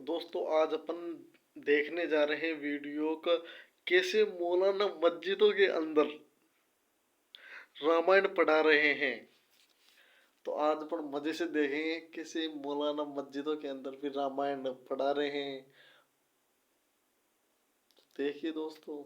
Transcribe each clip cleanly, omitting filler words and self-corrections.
दोस्तों आज अपन देखने जा रहे हैं वीडियो का कैसे मौलाना मस्जिदों के अंदर रामायण पढ़ा रहे हैं। तो आज अपन मजे से देखेंगे कैसे मौलाना मस्जिदों के अंदर भी रामायण पढ़ा रहे हैं। देखिए दोस्तों,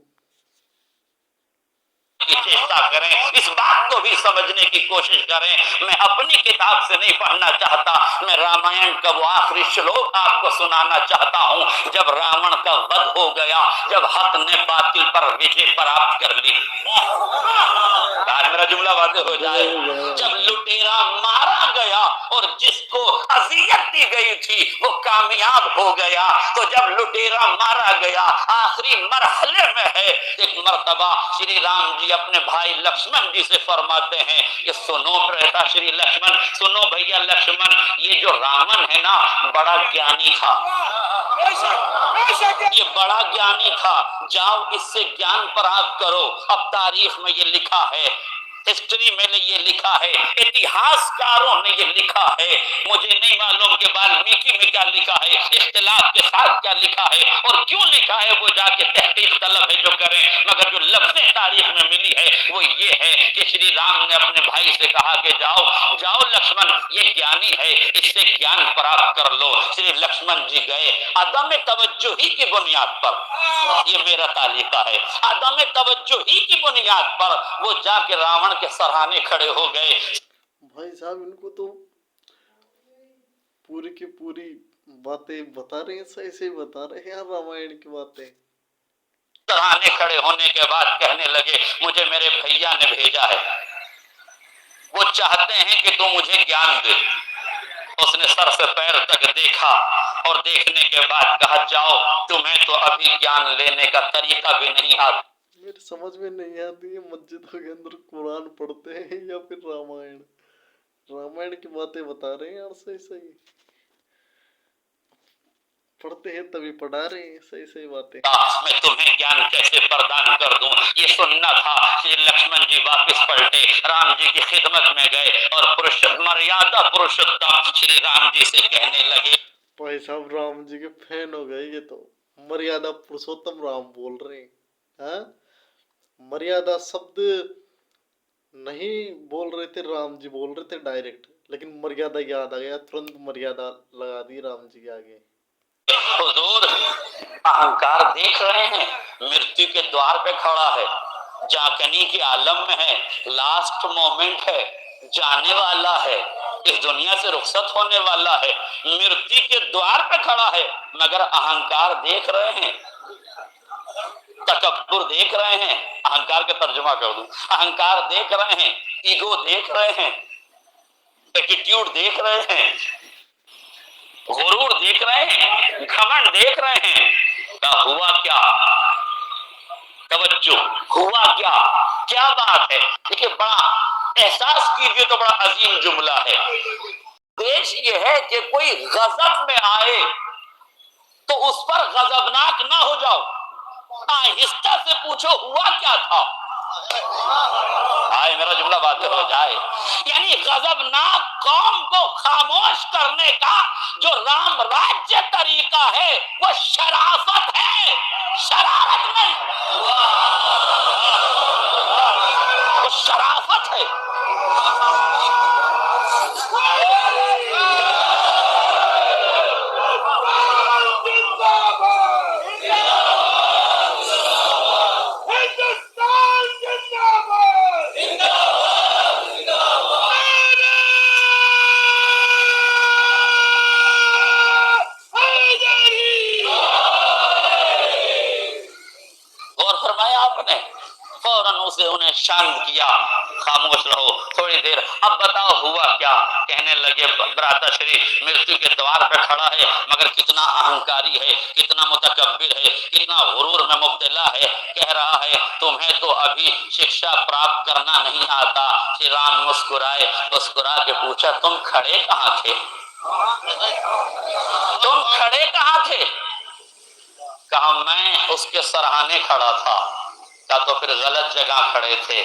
की चेष्टा करें, इस बात को भी समझने की कोशिश करें। मैं अपनी किताब से नहीं पढ़ना चाहता, मैं रामायण का वो आखिरी श्लोक आपको सुनाना चाहता हूँ जब रावण का वध हो गया, जब हक ने बातिल पर विजय प्राप्त कर ली। आज मेरा जुमला वाज़ेह हो जाए। जब लुटेरा मारा गया और जिसको अजियत दी गई थी वो कामयाब हो गया, तो जब लुटेरा मारा गया आखिरी मरहले में है, एक मर्तबा श्री राम जी अपने भाई लक्ष्मण जी से फरमाते हैं कि सुनो बेटा श्री लक्ष्मण, सुनो भैया लक्ष्मण, ये जो रावण है ना बड़ा ज्ञानी था, ये बड़ा ज्ञानी था, जाओ इससे ज्ञान प्राप्त करो। अब तारीख में ये लिखा है, हिस्ट्री में ये लिखा है, इतिहासकारों ने ये लिखा है, मुझे नहीं मालूम कि वाल्मीकि में क्या लिखा है, इख्तिलाफ के साथ क्या लिखा है और क्यों लिखा है, वो जाके तहकीक तलब है जो करें, मगर जो लफ्ज़ें तारीख में मिली है वो ये है कि श्री राम ने अपने भाई से कहा कि जाओ जाओ लक्ष्मण, ये ज्ञानी है, इससे ज्ञान प्राप्त कर लो। श्री लक्ष्मण जी गए, अदम तवज्जुही की बुनियाद पर, ये मेरा तालिका है, अदम तवज्जुही की बुनियाद पर वो जाके रावण के सराहने खड़े हो गए। भाई साहब इनको तो पूरी की पूरी बातें बता रहे हैं, सही से बता रहे हैं यार रामायण की बातें। सराहने खड़े होने के बाद कहने लगे मुझे मेरे भैया ने भेजा है, वो चाहते हैं कि तू मुझे ज्ञान दे। उसने सर से पैर तक देखा और देखने के बाद कहा जाओ, तुम्हें तो अभी ज्ञान लेने का तरीका भी नहीं आता। मेरे समझ में नहीं आती है मस्जिदों के अंदर कुरान पढ़ते हैं या फिर रामायण। रामायण की बातें बता रहे हैं यार, सही सही पढ़ते हैं तभी पढ़ा रहे हैं सही सही बातें। मैं तुम्हें ज्ञान कैसे प्रदान कर दूं, ये सुनना था। श्री लक्ष्मण जी वापस पलटे, राम जी की खिदमत में गए और मर्यादा पुरुषोत्तम श्री राम जी से कहने लगे। भाई साहब राम जी के फैन हो गए ये तो, मर्यादा पुरुषोत्तम राम बोल रहे हैं। हाँ, मर्यादा शब्द नहीं बोल रहे थे, राम जी बोल रहे थे डायरेक्ट, लेकिन मर्यादा याद आ गया, तुरंत मर्यादा लगा दी राम जी के आगे। हुजूर अहंकार देख रहे हैं, मृत्यु के द्वार पे खड़ा है, जाकनी के आलम में है, लास्ट मोमेंट है, जाने वाला है, इस दुनिया से रुखसत होने वाला है, मृत्यु के द्वार पे खड़ा है, मगर अहंकार देख रहे हैं, तकब्बुर देख रहे हैं। अहंकार का तर्जुमा कर दूं, अहंकार देख रहे हैं, ईगो देख रहे हैं, एटीट्यूड देख रहे हैं, गुरूर देख रहे हैं, घमंड देख रहे हैं। का हुआ क्या, तवज्जो, हुआ क्या, क्या बात है। देखिए बड़ा एहसास कीजिए तो बड़ा अजीम जुमला है। देश ये है कि कोई गजब में आए तो उस पर गजबनाक ना हो जाओ, आहिस्ता से पूछो हुआ क्या था। आए मेरा जुमला वाज़ेह हो जाए। यानी गजबनाक कौम को खामोश करने का जो राम राज्य तरीका है वो शराफत है, शरारत नहीं, वो शराफत है। फौरन उसे उन्हें शांत किया, खामोश रहो थोड़ी देर, अब बताओ हुआ क्या। कहने लगे भ्राताश्री मृत्यु के द्वार पर खड़ा है, मगर कितना अहंकारी है, कितना मुतकब्बिर है, कितना गुरूर में मुब्तला है। कह रहा है तुम्हें तो अभी शिक्षा प्राप्त करना नहीं आता। श्री राम मुस्कुराए, मुस्कुरा के पूछा तुम खड़े कहाँ थे, तुम खड़े कहाँ थे। कहा मैं उसके सराहने खड़ा था। का तो फिर गलत जगह खड़े थे,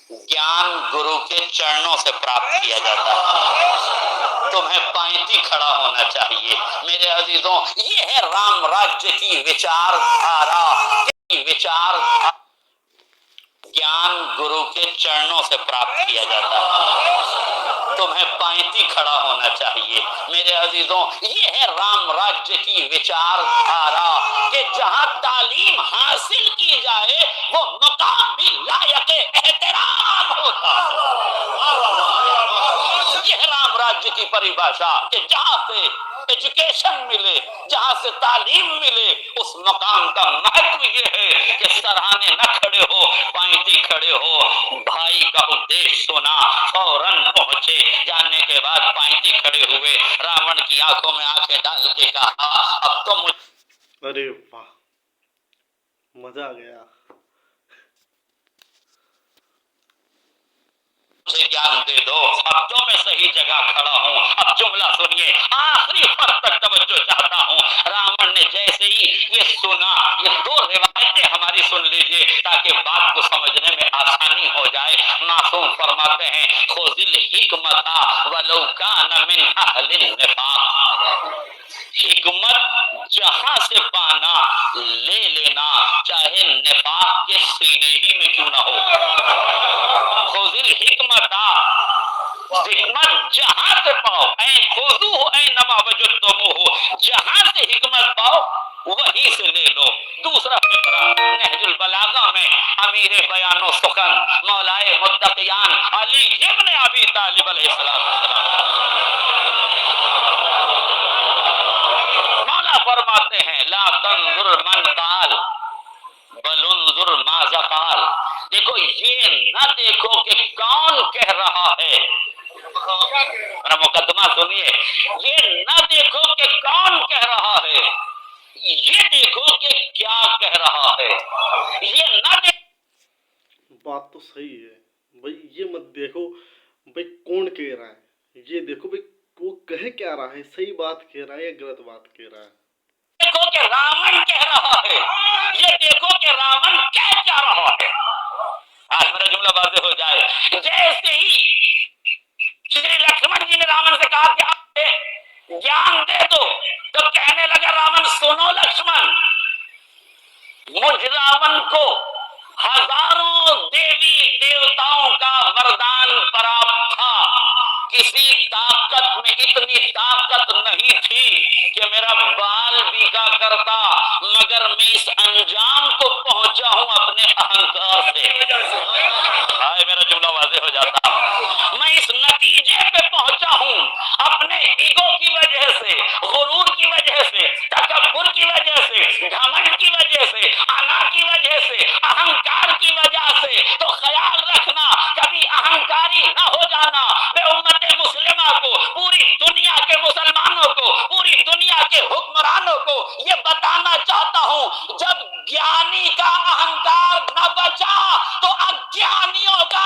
ज्ञान गुरु के चरणों से प्राप्त किया जाता है। तुम्हें पांति खड़ा होना चाहिए। मेरे अजीजों, ये है राम राज्य की विचारधारा। ज्ञान गुरु के चरणों से प्राप्त किया जाता है। तुम्हें पांति खड़ा होना चाहिए। मेरे अजीजों, ये है राम राज्य की विचारधारा कि जहां तालीम हासिल की जाए वो मकाम भी लायक एहतराम होता है। यह राम राज्य की परिभाषा कि जहां से एजुकेशन मिले, जहां से तालीम मिले, उस मकाम का महत्व ये है कि सराहने न खड़े हो, पांति खड़े हो। भाई का उपदेश सुना, फौरन पहुंचे, जानने के बाद पांति खड़े हुए, रावण की आंखों में आंखें डाल के कहा, अब तो मुझे। अरे वाह, मजा आ गया। मुझे ज्ञान दे दो, अब तो मैं सही जगह खड़ा हूँ। अब जुमला सुनिए, आखिरी फर्क तक तवज्जो चाहता हूँ। रावण ने जैसे ही ये सुना, ये दो रिवायतें हमारी सुन लीजिए ताकि बात को समझने में आसानी हो जाए। मासूम फरमाते हैं, खुज़िल हिकमता वलौ कान मिन अहलिन निफाक। हिकमत जहां से पाना ले लेना, चाहे निफाक के सीने ही में क्यों ना हो। खुज़िल हिकमता, हिकमत जहां से पाओ, ऐ खुज़ू ऐ नमा वजदतमुहु, जहां से हिकमत पाओ वहीं से ले लो। दूसरा फिक्रा नहजुल बलागा में अमीर बयानो सुखन मौलाए मुत्तकियान अली इब्न अबी तालिब अलैहिस्सलाम मौला फरमाते हैं, ला तंजुर मन काल बलुंजुर माज़ा काल। देखो, ये न देखो कि कौन कह रहा है, मेरा मुकदमा सुनिए, ये न देखो कि कौन कह रहा है, ये देखो कि क्या कह रहा है। ये न बात तो सही है भाई, ये मत देखो भाई कौन कह रहा है, ये देखो भाई वो कह क्या रहा है, सही बात कह रहा है या गलत बात कह रहा है। देखो कि रावण कह रहा है, ये देखो कि रावण कह क्या रहा है। आज मेरा जुमला वाज़ेह हो जाए। जैसे ही श्री लक्ष्मण जी ने रावण से कहा कि आप ज्ञान दे दो, तो कहने लगा रावण, सुनो लक्ष्मण, मुझ रावण को हजारों देवी देवताओं का वरदान प्राप्त था। किसी ताकत में इतनी ताकत नहीं थी कि मेरा बाल बीका करता, मगर मैं इस अंजाम को पहुंचा हूं अपने अहंकार से। हाय, मेरा जुमला वाज़ेह हो जाता। मैं इस नतीजे पे पहुंचा हूं अपने ईगो की वजह से, गुरूर की वजह से, तकब्बुर की वजह से, घमंड की वजह से, अना की वजह से, अहंकार की वजह से। तो ख्याल रखना, कभी अहंकारी न हो जाना। मैं उम्मत मुस्लिमा को, पूरी दुनिया के मुसलमानों को, पूरी दुनिया के हुक्मरानों को ये बताना चाहता हूं, जब ज्ञानी का अहंकार न बचा तो अज्ञानियों का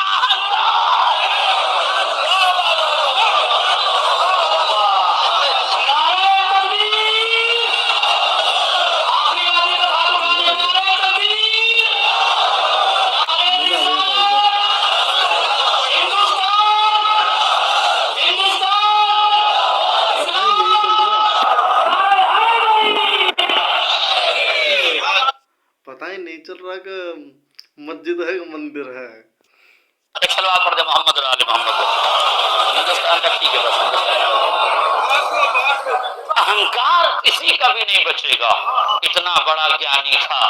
पता ही नहीं चल रहा कि मस्जिद है कि मंदिर है। सलवात पढ़ दे मोहम्मद आले मोहम्मद। हिंदुस्तान तक ठीक है, बस हिंदुस्तान। अहंकार किसी का भी नहीं बचेगा। इतना बड़ा ज्ञानी था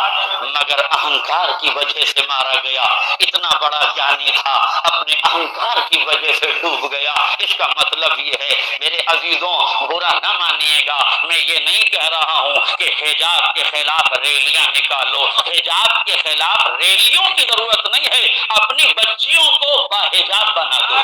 मगर अहंकार की वजह से मारा गया। इतना बड़ा ज्ञानी था, अपने अहंकार की वजह से डूब गया। इसका मतलब ये है, मेरे अजीजों, बुरा न मानिएगा, मैं ये नहीं कह रहा हूँ कि हिजाब के खिलाफ रैलियां निकालो। हिजाब के खिलाफ रैलियों की जरूरत नहीं है, अपनी बच्चियों को बाहिजाब बना दो।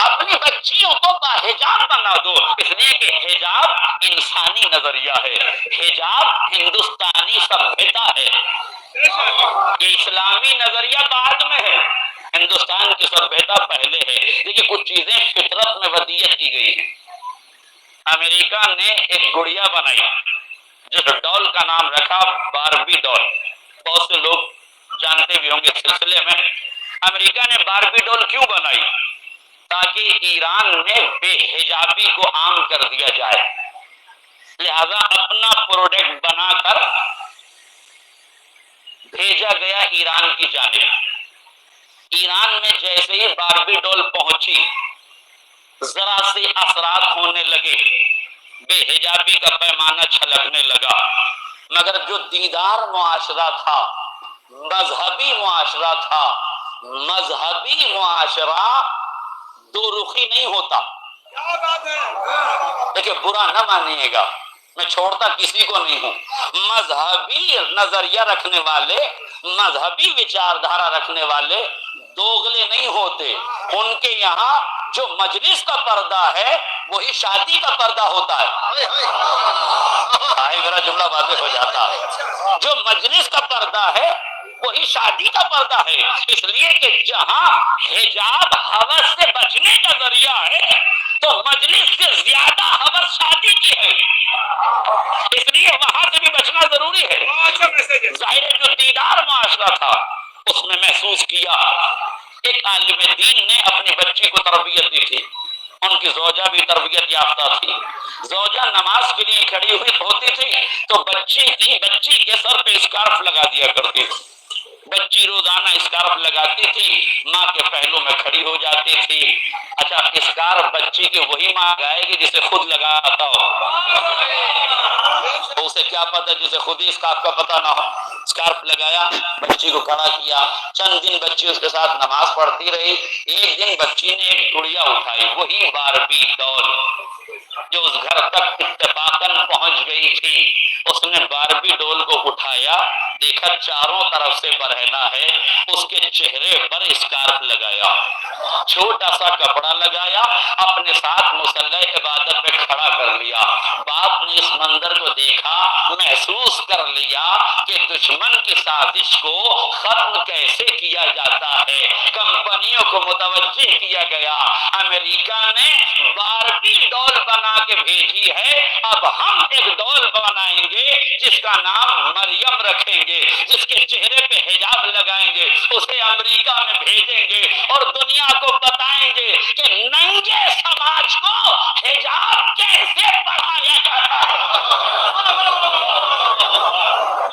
अपनी बच्चियों को बाहिजाब बना दो, इसलिए कि हिजाब इंसानी नजरिया है, हिजाब हिंदुस्तानी सभ्यता है। ये इस्लामी नजरिया बाद में है, हिंदुस्तान की सभ्यता पहले है। देखिए, कुछ चीजें फितरत में वदियत की गई है। अमेरिका ने एक गुड़िया बनाई जिस डॉल का नाम रखा बारबी डॉल। بہت سے لوگ جانتے بھی ہوں گے اس سلسلے میں، امریکہ نے باربی ڈول کیوں بنائی؟ تاکہ ایران میں بے حجابی کو عام کر دیا جائے، لہذا اپنا پروڈکٹ بنا کر بھیجا گیا ایران کی جانب۔ ایران میں جیسے ہی باربی ڈول پہنچی، ذرا سے اثرات ہونے لگے، بے حجابی کا پیمانہ چھلکنے لگا، مگر جو دیندار معاشرہ تھا، مذہبی معاشرہ تھا، مذہبی معاشرہ دو رخی نہیں ہوتا۔ دیکھیں برا نہ مانیے گا، میں چھوڑتا کسی کو نہیں ہوں، مذہبی نظریہ رکھنے والے، مذہبی وچاردھارا رکھنے والے دوغلے نہیں ہوتے۔ ان کے یہاں جو مجلس کا پردہ ہے وہی شادی کا پردہ ہوتا ہے۔ میرا جملہ واضح ہو جاتا ہے، جو مجلس کا پردہ ہے وہی شادی کا پردہ ہے، اس لیے کہ جہاں حجاب ہوس سے بچنے کا ذریعہ ہے تو مجلس سے زیادہ ہوس شادی کی ہے، اس لیے وہاں سے بھی بچنا ضروری ہے۔ ظاہر ہے جو دیندار معاشرہ تھا اس میں محسوس کیا، ایک عالم دین نے اپنی بچی کو تربیت دی تھی، ان کی زوجہ بھی تربیت یافتہ تھی، زوجہ نماز کے لیے کھڑی ہوئی ہوتی تھی تو بچی کے سر پہ اسکارف لگا دیا کرتی تھی، بچی روزانہ اسکارف لگاتی تھی، ماں کے پہلو میں کھڑی ہو جاتی تھی۔ اچھا اسکارف بچی کی وہی ماں لگائے گی جسے خود لگاتا ہو، تو اسے کیا پتہ جسے خود ہی اسکارف کا پتہ نہ ہو۔ اسکارف لگایا، بچی کو کھڑا کیا، چند دن بچی اس کے ساتھ نماز پڑھتی رہی، ایک دن بچی نے ایک گڑیا اٹھائی، وہی باربی ڈول جو اس گھر تک اتفاقاً پہنچ گئی تھی، اس نے باربی ڈول کو اٹھایا، دیکھا چاروں طرف سے برہنہ ہے، اس کے چہرے پر اسکارف لگایا، چھوٹا سا کپڑا لگایا، اپنے ساتھ مصلی عبادت پہ کھڑا کر لیا۔ باپ نے اس منظر کو دیکھا، محسوس کر لیا کہ دشمن کی سازش کو ختم کیسے کیا جاتا ہے، کمپنیوں کو متوجہ کیا گیا، امریکہ نے باربی ڈول بنا کے بھیجی ہے، اب ہم ایک ڈول بنائیں گے جس کا نام مریم رکھیں گے، جس کے چہرے پہ حجاب لگائیں گے، اسے امریکہ میں بھیجیں گے اور دنیا کو بتائیں گے کہ ننگے سماج کو حجاب کیسے پڑھایا جاتا ہے۔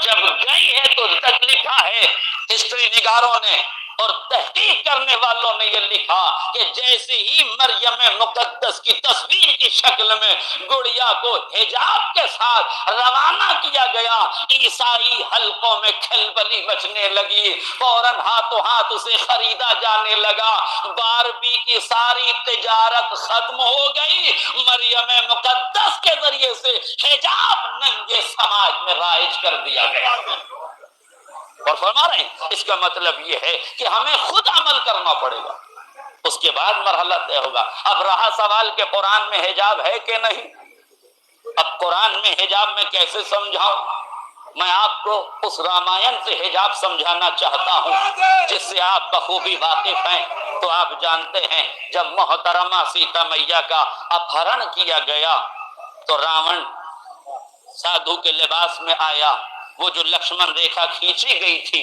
جب گئی ہے تو تک لکھا ہے ہسٹری نگاروں نے اور تحقیق کرنے والوں نے یہ لکھا کہ جیسے ہی مریم مقدس کی تصویر کی شکل میں گڑیا کو حجاب کے ساتھ روانہ کیا گیا، عیسائی حلقوں میں کھلبلی مچنے لگی، فوراً ہاتھوں ہاتھ اسے خریدا جانے لگا، باربی کی ساری تجارت ختم ہو گئی، مریم مقدس کے ذریعے سے حجاب ننگے سماج میں رائج کر دیا گیا۔ اور فرما رہے ہیں اس کا مطلب یہ ہے کہ ہمیں خود عمل کرنا پڑے گا، اس کے بعد مرحلہ طے ہوگا۔ اب رہا سوال کہ قرآن میں حجاب ہے کہ نہیں، اب قرآن میں حجاب میں کیسے سمجھاؤں؟ میں آپ کو اس رامائن سے حجاب سمجھانا چاہتا ہوں جس سے آپ بخوبی واقف ہیں۔ تو آپ جانتے ہیں جب محترمہ سیتا میاں کا اپہرن کیا گیا تو راون سادھو کے لباس میں آیا، وہ جو لکشمن ریکھا کھینچی گئی تھی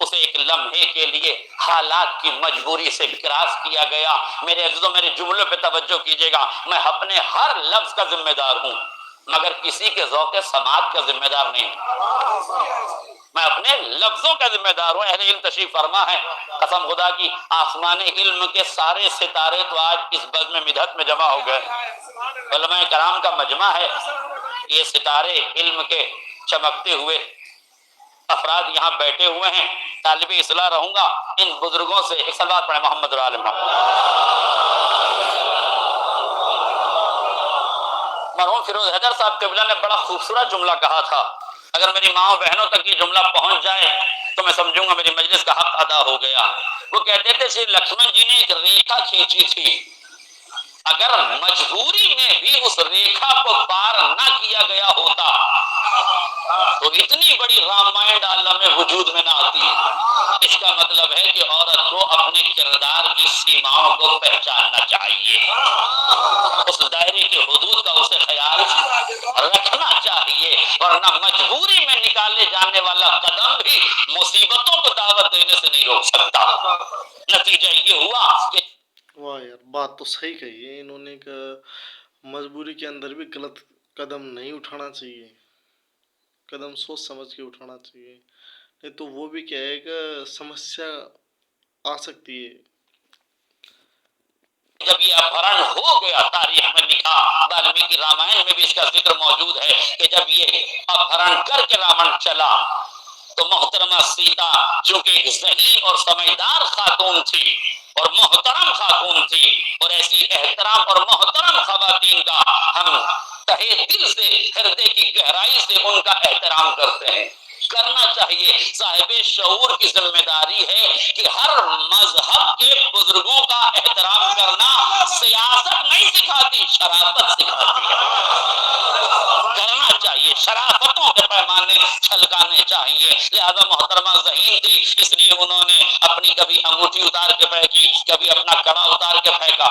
اسے ایک لمحے کے لیے حالات کی مجبوری سے کراس کیا گیا۔ میرے عزیزوں میرے جملوں پہ توجہ کیجیے گا، میں اپنے ہر لفظ کا ذمہ دار ہوں مگر کسی کے ذوق سماعت کا ذمہ دار نہیں ہوں، میں اپنے لفظوں کا ذمہ دار ہوں۔ اہل علم تشریف فرما ہے، قسم خدا کی آسمان علم کے سارے ستارے تو آج اس بزم مدحت میں جمع ہو گئے، علماء کرام کا مجمع ہے، یہ ستارے علم کے چمکتے ہوئے افراد یہاں بیٹھے ہوئے ہیں۔ طالب اصلاح رہوں گا، ان بزرگوں سے ایک صلوات پڑھیں محمد علیہ محمد۔ مرحوم فیروز حیدر صاحب قبلہ نے بڑا خوبصورت جملہ کہا تھا، اگر میری ماں و بہنوں تک یہ جملہ پہنچ جائے تو میں سمجھوں گا میری مجلس کا حق ادا ہو گیا۔ وہ کہتے تھے شری لکشمن جی نے ایک ریکھا کھینچی تھی، اگر مجبوری میں بھی اس ریکھا کو پار نہ کیا گیا ہوتا تو اتنی بڑی رامائن عالم وجود میں نہ آتی۔ اس کا مطلب ہے کہ عورت کو اپنے کردار کی سیماؤں کو پہچاننا چاہیے، اس دائرے کے حدود کا اسے خیال رکھنا چاہیے، ورنہ مجبوری میں نکالے جانے والا قدم कलम भी मुसीबतों को दावत देने से नहीं रोक सकता। नतीजा ये हुआ कि वाह यार, बात तो सही कही है इन्होंने कि मजबूरी के अंदर भी गलत कदम नहीं उठाना चाहिए, कदम सोच समझ के उठाना चाहिए, नहीं तो वो भी क्या है कि समस्या आ सकती है। जब ये अपहरण हो गया, तारीख में लिखा, वाल्मीकि रामायण में भी इसका जिक्र मौजूद है कि जब ये अपहरण करके रावण चला तो मोहतरमा सीता चूंकि एक ज़हीन और समझदार खातून थी और मोहतरम खातून थी, और ऐसी एहतराम और मोहतरम खवातीन का हम तहे दिल से, हृदय की गहराई से उनका एहतराम करते हैं, करना चाहिए। साहिब शऊर की जिम्मेदारी है कि हर मजहब के बुजुर्गों का एहतराम करना सियासत नहीं सिखाती, शराफत सिखाती है। करना चाहिए, शराफतों के पैमाने छलकाने चाहिए। लिहाजा मोहतरमा ज़हीन थी, इसलिए उन्होंने अपनी कभी अंगूठी उतार के फेंकी, कभी अपना कड़ा उतार के फेंका,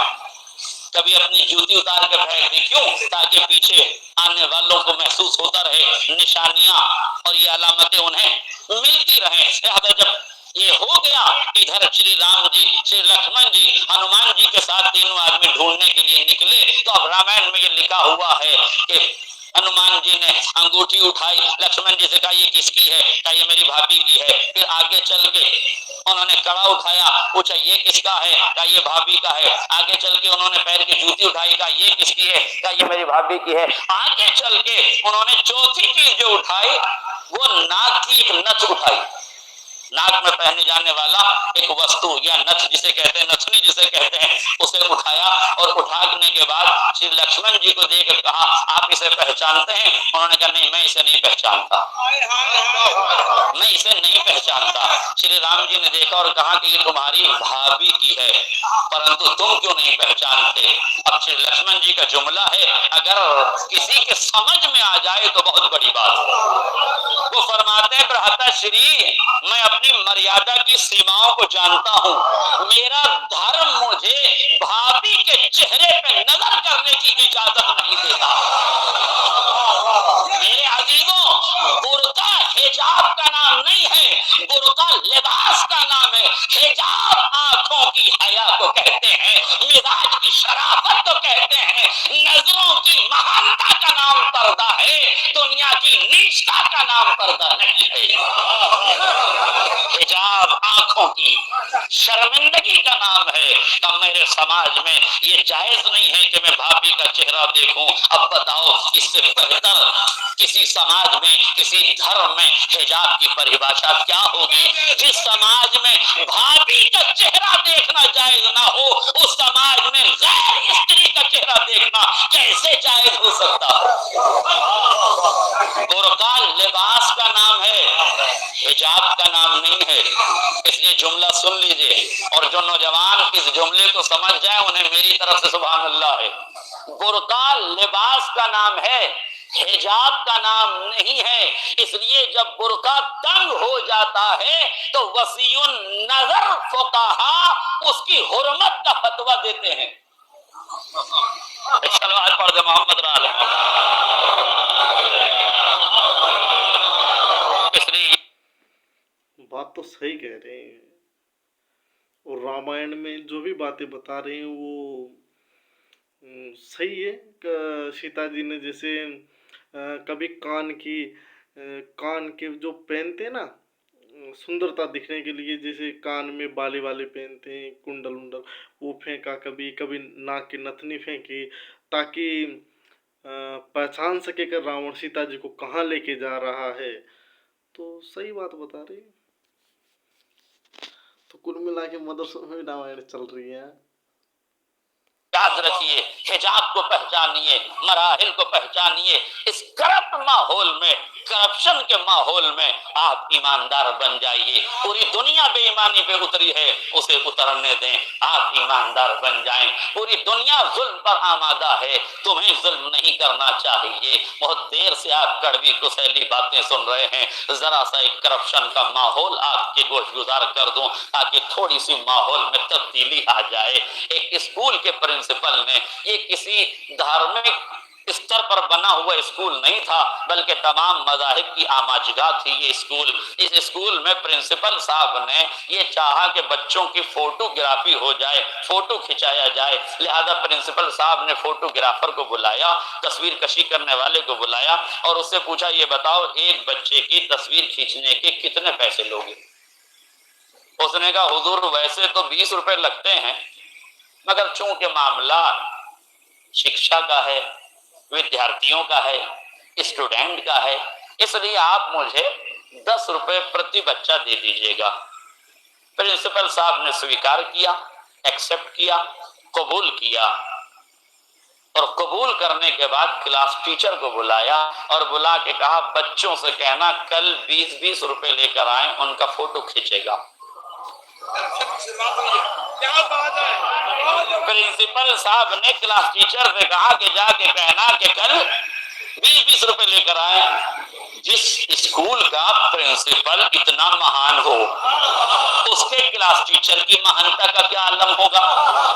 कभी अपनी जूती उतार के फेंक दी। क्यों? ताकि पीछे आने वालों को महसूस होता रहे, निशानियां और ये अलामतें उन्हें मिलती रहे। लिहाजा जब ये हो गया, इधर श्री राम जी, श्री लक्ष्मण जी, हनुमान जी के साथ तीनों आदमी ढूंढने के लिए निकले, तो अब रामायण में ये लिखा हुआ है कि हनुमान जी ने अंगूठी उठाई, लक्ष्मण जी से कहा ये किसकी है? कहा ये मेरी भाभी की है। फिर आगे चल के उन्होंने कड़ा उठाया, पूछा ये किसका है? कहा ये भाभी का है। आगे चल के उन्होंने पैर की जूती उठाई, कहा ये किसकी है? कहा ये मेरी भाभी की है। आगे चल के उन्होंने चौथी चीज जो उठाई वो नाक की एक नथ उठाई, नाक में पहने जाने वाला एक वस्तु या नथ जिसे कहते हैं, नथनी जिसे कहते हैं, उसे उठाया। और उठाने के बाद श्री लक्ष्मण जी को देखकर कहा आप इसे पहचानते हैं? उन्होंने कहा नहीं, मैं इसे नहीं पहचानता, मैं इसे नहीं पहचानता। श्री राम जी ने देखा और कहा कि ये तुम्हारी भाभी की है, परंतु तुम क्यों नहीं पहचानते? अब श्री लक्ष्मण जी का जुमला है, अगर किसी के समझ में आ जाए तो बहुत बड़ी बात है। वो फरमाते हैं भ्राता श्री, मैं अपनी मर्यादा की सीमाओं को जानता हूँ, मेरा धर्म मुझे भाभी के चेहरे पे नजर करने की इजाजत नहीं देता। मेरे अजीजों, बुर्का हिजाब का नाम नहीं है, बुर्का लिबास का नाम है। हिजाब आंखों की हया को कहते हैं, मिजाज की शराफत को कहते हैं, नजरों की महानता का नाम पर्दा है, दुनिया की नीचता का नाम पर्दा नहीं है। हिजाब आंखों की शर्मिंदगी का नाम है। तब मेरे समाज में ये जायज नहीं है कि मैं भाभी का चेहरा देखूं। अब बताओ इससे बेहतर किसी समाज में, किसी धर्म में हिजाब की परिभाषा क्या होगी? जिस समाज में भाभी का चेहरा देखना जायज ना हो, उस समाज में गैर स्त्री का चेहरा देखना कैसे जायज हो सकता है? बुर्का लिबास का नाम है, हिजाब का नाम नहीं है। इसलिए जुमला सुन लीजिए, और जो नौजवान इस जुमले को समझ जाए उन्हें मेरी तरफ से सुभान अल्लाह है। बुर्का लिबास का नाम है, हिजाब का नाम नहीं है। इसलिए जब बुर्का तंग हो जाता है तो वसीउन नजर फुकाहा उसकी हुर्मत का फतवा देते हैं। चलो आज पढ़ दे मोहम्मद राल। इसलिए बात तो सही कह रहे हैं, और रामायण में जो भी बातें बता रहे हैं वो सही है। सीता जी ने जैसे कभी कान के जो पहनते ना सुंदरता दिखने के लिए, जैसे कान में बाले वाले पहनते हैं, कुंडल उंडल, वो फेंका, कभी कभी नाक की नथनी फेंकी, ताकि पहचान सके कि रावण सीता जी को कहाँ लेके जा रहा है। तो सही बात बता रही है। तो कुल मिला के मदरसों में रामायण चल रही है। याद रखिए, हिजाब को पहचानिए, मराहिल को पहचानिए। इस करप्ट माहौल में, करप्शन के माहौल में आप ईमानदार बन जाइए। पूरी दुनिया बेईमानी पे उतरी है, उसे उतरने दें, आप ईमानदार बन जाएं। पूरी दुनिया जुल्म पर आमादा है, तुम्हें जुल्म नहीं करना चाहिए। बहुत देर से आप कड़वी कुसैली बातें सुन रहे हैं, जरा सा एक करप्शन का माहौल आपके गोशगुजार कर दूं ताकि थोड़ी सी माहौल में तब्दीली आ जाए। एक स्कूल के प्रिंसिपल ने, ये किसी धार्मिक استر پر بنا ہوا اسکول نہیں تھا بلکہ تمام مذاہب کی آماجگاہ تھی یہ اسکول. اس اسکول میں پرنسپل صاحب نے یہ چاہا کہ بچوں کی فوٹوگرافی ہو جائے, فوٹو کھنچایا جائے, لہذا پرنسپل صاحب نے فوٹوگرافر کو بلایا, تصویر کشی کرنے والے کو بلایا اور اس سے پوچھا یہ بتاؤ ایک بچے کی تصویر کھینچنے کے کتنے پیسے لوگے؟ اس نے کہا حضور ویسے تو 20 روپے لگتے ہیں مگر چونکہ معاملہ شکشا کا ہے, ودیارتھیوں کا ہے, اسٹوڈنٹ کا ہے, اس لیے آپ مجھے 10 روپے پرتی بچہ دے دیجیے گا. پرنسپل صاحب نے سویکار کیا, ایکسپٹ کیا, قبول کیا اور قبول کرنے کے بعد کلاس ٹیچر کو بلایا اور بلا کے کہا بچوں سے کہنا کل 20 روپے لے کر آئیں, ان کا فوٹو کھینچے گا. پرنسپل صاحب نے کلاس ٹیچر سے کہا کہ جا کے کہنا کہ کل 20 روپے لے کر آئے. جس اسکول کا پرنسپل اتنا مہان ہو اس کے کلاس ٹیچر کی مہانتا کا کیا عالم ہوگا.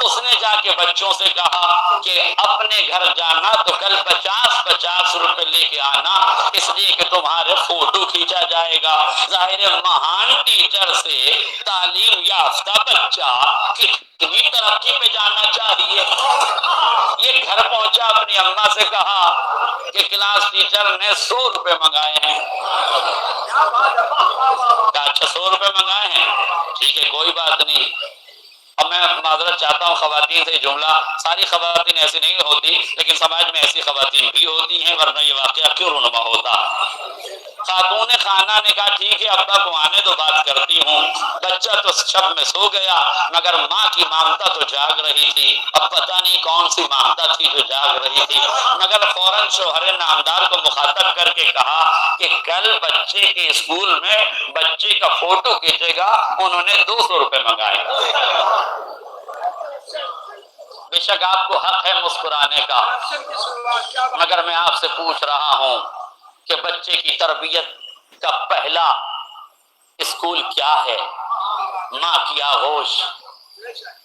اس نے جا کے بچوں سے کہا کہ اپنے گھر جانا تو کل 50 روپے لے کے آنا اس لیے کہ تمہارے فوٹو کھینچا جائے گا. ظاہر مہان ٹیچر سے تعلیم یافتہ بچہ کتنی ترقی پہ جانا چاہیے. یہ گھر پہنچا, اپنی اماں سے کہا کہ کلاس ٹیچر نے 100 روپے منگائے ہیں. اچھا 100 روپے منگائے ہیں, ٹھیک ہے کوئی بات نہیں. اب میں معذرت چاہتا ہوں خواتین سے جملہ, ساری خواتین ایسی نہیں ہوتی لیکن سماج میں ایسی خواتین بھی ہوتی ہیں ورنہ یہ واقعہ کیوں رونما ہوتا. خاتون خانہ نے کہا ٹھیک ہے ابا کو آنے تو بات کرتی ہوں. بچہ تو شب میں سو گیا مگر ماں کی مامتا تو جاگ رہی تھی. اب پتہ نہیں کون سی مامتا تھی جو جاگ رہی تھی مگر فوراً شوہر نامدار کو مخاطب کر کے کہا کہ کل بچے کے اسکول میں بچے کا فوٹو کھینچے گا. انہوں نے 200 روپے منگائے. بے شک آپ کو حق ہے مسکرانے کا مگر میں آپ سے پوچھ رہا ہوں کہ بچے کی تربیت کا پہلا اسکول کیا ہے؟ ماں کی آغوش.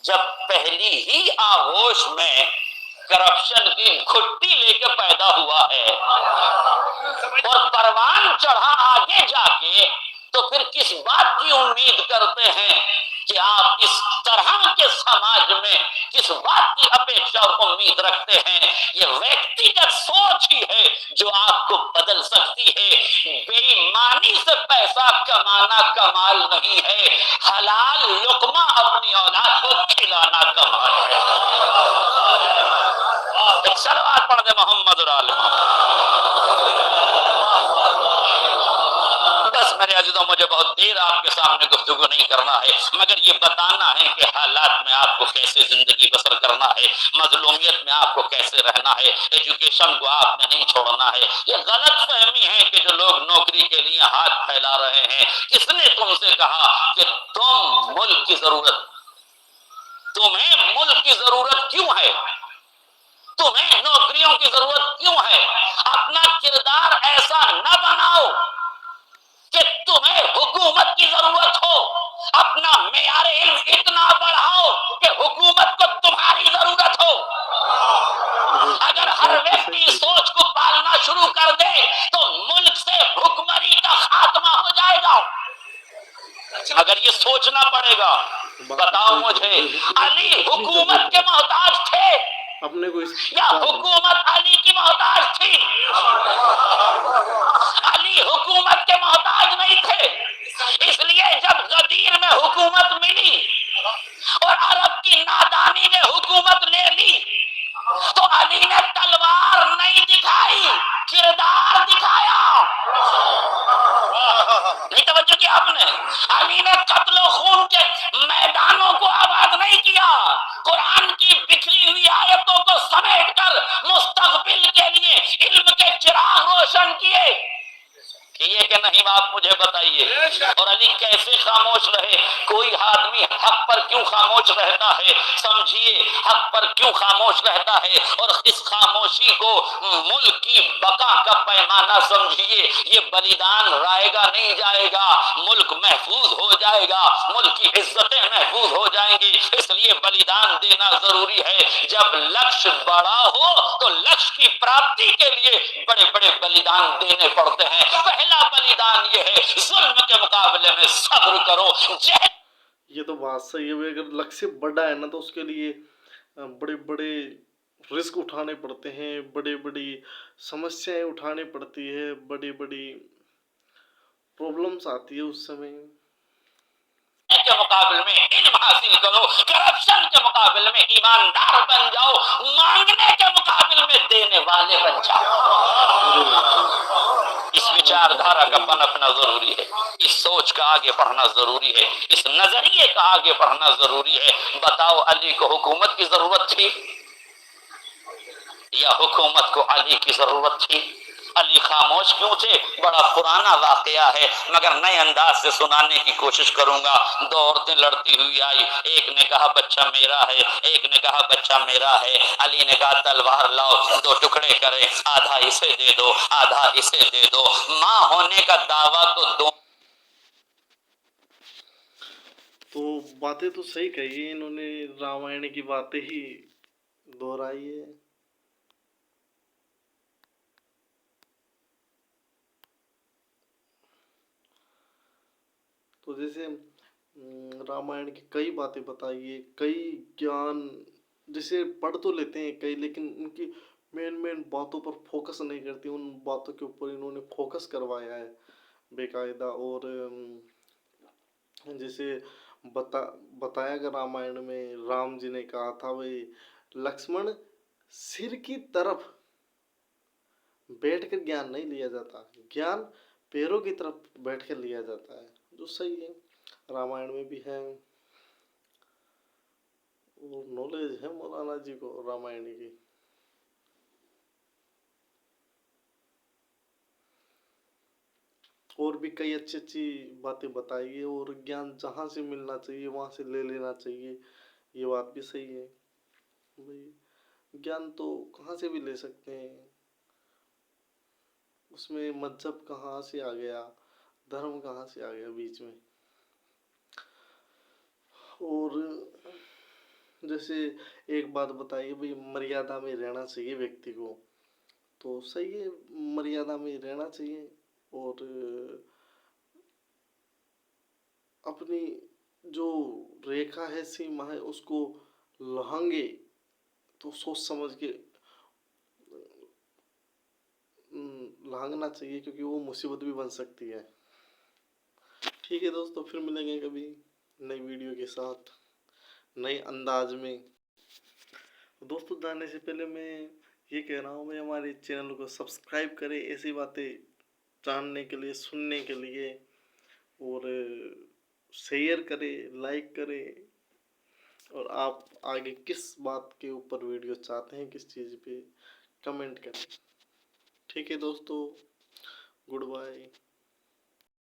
جب پہلی ہی آغوش میں کرپشن کی گھٹی لے کے پیدا ہوا ہے اور پروان چڑھا آگے جا کے تو پھر کس بات کی امید کرتے ہیں کہ آپ اس طرح کے سماج میں کس بات کی اپیکشا اور امید رکھتے ہیں؟ یہ ویکتیگت سوچ ہی ہے جو آپ کو بدل سکتی ہے. بے ایمانی سے پیسہ کمانا کمال نہیں ہے, حلال لقمہ اپنی اولاد کو کھلانا کمال ہے. ایک صلوات پڑھ دے محمد اور آل بس میرے عزیزوں مجھے بہت دیر آپ کے سامنے گفتگو نہیں کرنا ہے مگر یہ بتانا ہے کہ حالات میں آپ کو کیسے زندگی بسر کرنا ہے, مظلومیت میں آپ کو کیسے رہنا ہے, ایجوکیشن کو آپ نے نہیں چھوڑنا ہے. یہ غلط فہمی ہے کہ جو لوگ نوکری کے لیے ہاتھ پھیلا رہے ہیں. کس نے تم سے کہا کہ تم ملک کی ضرورت, تمہیں ملک کی ضرورت کیوں ہے, تمہیں نوکریوں کی ضرورت کیوں ہے؟ اپنا کردار ایسا نہ بناؤ کہ تمہیں حکومت کی ضرورت ہو. اپنا معیار علم اتنا بڑھاؤ کہ حکومت کو تمہاری ضرورت ہو. اگر ہر ویکتی سوچ کو پالنا شروع کر دے تو ملک سے حکمرانی کا خاتمہ ہو جائے گا. مگر یہ سوچنا پڑے گا. بتاؤ مجھے علی حکومت کے محتاج تھے اپنے کو یا حکومت علی کی محتاج تھی؟ علی حکومت کے محتاج نہیں تھے. اس لیے جب غدیر میں حکومت ملی اور عرب کی نادانی نے حکومت لے لی تو علی نے تلوار نہیں دکھائی, کردار دکھایا. نہیں توجہ کیا آپ نے؟ علی نے قتل و خون کے میدانوں کو آباد نہیں کیا, قرآن کی بکھری ہوئی آیتوں کو سمیٹ کر مستقبل کے لیے علم کے چراغ روشن کیے. ये कि नहीं, आप मुझे बताइए। और अली कैसे खामोश रहे? कोई आदमी हक पर क्यों खामोश रहता है? समझिए, हक पर क्यों खामोश रहता है, और इस खामोशी को मुल्क की बका का पैमाना समझिए। ये बलिदान रायगा नहीं जाएगा, मुल्क महफूज हो जाएगा, मुल्क की इज्जतें महफूज हो जाएंगी। इसलिए बलिदान देना जरूरी है। जब लक्ष्य बड़ा हो तो लक्ष्य की प्राप्ति के लिए बड़े बड़े बलिदान देने पड़ते हैं। पहला बलिदान ये है, जुल्म के मुकाबले में सब्र करो। ये तो बात सही है भाई, अगर लक्ष्य बड़ा है ना तो उसके लिए बड़े बड़े रिस्क उठाने पड़ते हैं, बड़ी बड़ी समस्याएं उठानी पड़ती है, बड़ी बड़ी प्रॉब्लम्स आती है उस समय। के मुकाबले में इल्म हासिल करो, करप्शन के मुकाबले में ईमानदार बन जाओ, मांगने के मुकाबले में देने वाले बन जाओ। इस विचारधारा का पनपना जरूरी है, इस सोच का आगे बढ़ना जरूरी है, इस नजरिए का आगे बढ़ना जरूरी है। बताओ, अली को हुकूमत की जरूरत थी या हुकूमत को अली की जरूरत थी? अली खामोश क्यों थे? बड़ा पुराना वाकया है, मगर नए अंदाज से सुनाने की कोशिश करूंगा। दो औरतें लड़ती हुई आई, एक ने कहा बच्चा मेरा है, एक ने कहा बच्चा मेरा है। अली ने कहा तलवार लाओ, दो टुकड़े करें, आधा इसे दे दो, आधा इसे दे दो। माँ होने का दावा तो दो। तो बातें तो सही कही है इन्होंने, रामायण की बातें ही दोहराई है। तो जैसे रामायण की कई बातें बताई है, कई ज्ञान जैसे पढ़ तो लेते हैं कई, लेकिन उनकी मेन मेन बातों पर फोकस नहीं करती, उन बातों के ऊपर इन्होंने फोकस करवाया है बेकायदा। और जैसे बताया गया रामायण में, राम जी ने कहा था भाई लक्ष्मण, सिर की तरफ बैठकर ज्ञान नहीं लिया जाता, ज्ञान पैरों की तरफ बैठकर लिया जाता है, जो सही है, रामायण में भी है। और नॉलेज है मौलाना जी को रामायण की। और भी कई अच्छी अच्छी बातें बताई है, और ज्ञान जहाँ से मिलना चाहिए वहाँ से ले लेना चाहिए, ये बात भी सही है भाई। ज्ञान तो कहाँ से भी ले सकते हैं, उसमें मजहब कहाँ से आ गया, धर्म कहाँ से आ गया बीच में। और जैसे एक बात बताइए भाई, मर्यादा में रहना चाहिए व्यक्ति को, तो सही है, मर्यादा में रहना चाहिए। और अपनी जो रेखा है, सीमा है, उसको लांघे तो सोच समझ के लांघना चाहिए, क्योंकि वो मुसीबत भी बन सकती है। ठीक है दोस्तों, फिर मिलेंगे कभी नई वीडियो के साथ, नए अंदाज में। दोस्तों, जाने से पहले मैं ये कह रहा हूँ भाई, हमारे चैनल को सब्सक्राइब करें ऐसी बातें जानने के लिए, सुनने के लिए, और शेयर करें, लाइक करें। और आप आगे किस बात के ऊपर वीडियो चाहते हैं, किस चीज़ पे, कमेंट करें। ठीक है दोस्तों, गुड बाय।